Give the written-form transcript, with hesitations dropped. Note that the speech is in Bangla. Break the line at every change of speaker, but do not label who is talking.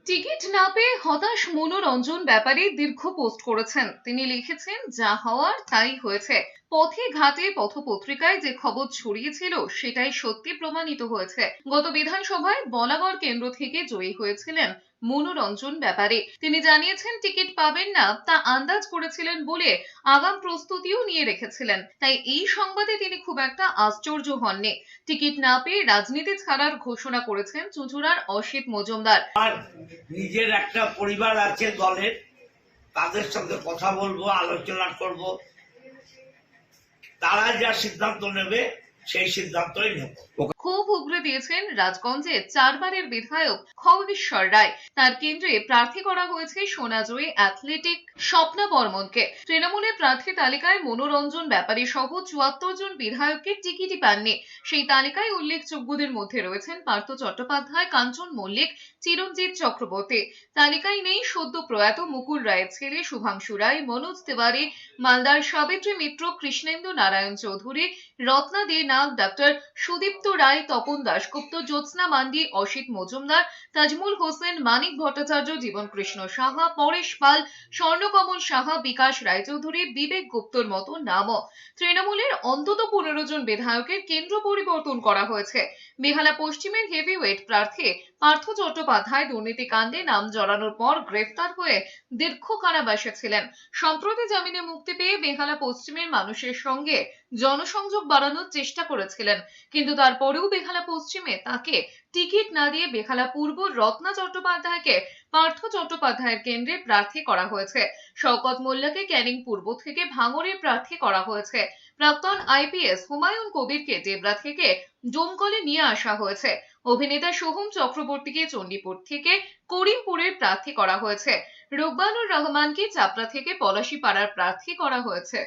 টিকিট না পেয়ে হতাশ মনোরঞ্জন ব্যাপারে দীর্ঘ পোস্ট করেছেন। তিনি লিখেছেন, যা হওয়ার তাই হয়েছে। পথে ঘাটে পথপত্রিকায় যে খবর ছড়িয়েছিল সেটাই সত্যি প্রমাণিত হয়েছে। গত বিধানসভায় বলাগড় কেন্দ্র থেকে জয়ী হয়েছিলেন মনোরঞ্জন ব্যাপারে। তিনি জানিয়েছেন, টিকিট পাবেন না তা আন্দাজ করেছিলেন বলে আগাম প্রস্তুতিও নিয়ে রেখেছিলেন। তাই এই সংবাদে তিনি খুব একটা আশ্চর্য হননি। টিকিট না পেয়ে রাজনীতি ছাড়ার ঘোষণা করেছেন চুঁচুড়ার অসিত মজুমদার।
নিজের একটা পরিবার আছে দলের, তাদের সঙ্গে কথা বলবো, আলোচনা করব, তারা যা সিদ্ধান্ত নেবে সেই সিদ্ধান্তই নেব।
ক্ষোভ উগরে দিয়েছেন রাজগঞ্জে 4 বারের বিধায়ক খগেশ্বর রায়। তার কেন্দ্রে প্রার্থী করা হয়েছে সোনাজয়ী অ্যাথলেটিক স্বপ্না বর্মনকে। তৃণমূলের প্রার্থী তালিকায় মনোরঞ্জন ব্যাপারী সহ 74 জন বিধায়ককে টিকিটই পাননি। সেই তালিকায় উল্লেখযোগ্যদের মধ্যে রয়েছেন পার্থ চট্টোপাধ্যায়, কাঞ্চন মল্লিক, চিরঞ্জিত চক্রবর্তী। তালিকায় নেই সদ্য প্রয়াত মুকুল রায়ের ছেলে শুভাংশু রায়, মনোজ তিওয়ারি, মালদার সাবিত্রী মিত্র, কৃষ্ণেন্দু নারায়ণ চৌধুরী, রত্না দে নাগ, ডাক্তার সুদীপ্ত রায়, তপন দাশগুপ্ত, জ্যোৎস্না মান্ডি, অসিত মজুমদার, তাজমুল হোসেন, মানিক ভট্টাচার্য, জীবন কৃষ্ণ সাহা, পরেশ পাল, স্বর্ণকমল সাহা, বিকাশ রায়চৌধুরী, বিবেক গুপ্তর মতো নামও। তৃণমূলের অন্তত 15 জন বিধায়কের কেন্দ্র পরিবর্তন করা হয়েছে। বেহালা পশ্চিমের হেভিওয়েট প্রার্থী পার্থ চট্টোপাধ্যায় দুর্নীতি কাণ্ডে নাম জড়ানোর পর গ্রেফতার হয়ে দীর্ঘ কারাবাসে ছিলেন। সম্প্রতি জামিনে মুক্তি পেয়ে বেহালা পশ্চিমের মানুষের সঙ্গে জনসংযোগ বাড়ানোর চেষ্টা করেছিলেন, কিন্তু তারপরেও বেহালা পশ্চিমে তাকে টিকিট না দিয়ে বেহালা পূর্ব রত্না চট্টোপাধ্যায়কে পার্থ চট্টোপাধ্যায়ের কেন্দ্রে প্রার্থী করা হয়েছে। শওকত মোল্লাকে ক্যানিং পূর্ব থেকে ভাঙড়ে প্রার্থী করা হয়েছে। প্রাক্তন আইপিএস হুমায়ুন কবিরকে জেবরা থেকে ডোমকলে নিয়ে আসা হয়েছে। অভিনেতা সোহম চক্রবর্তীকে চণ্ডীপুর থেকে করিমপুরের প্রার্থী করা হয়েছে। রুকবানুর রহমানকে চাপড়া থেকে পলাশীপাড়ার প্রার্থী করা হয়েছে।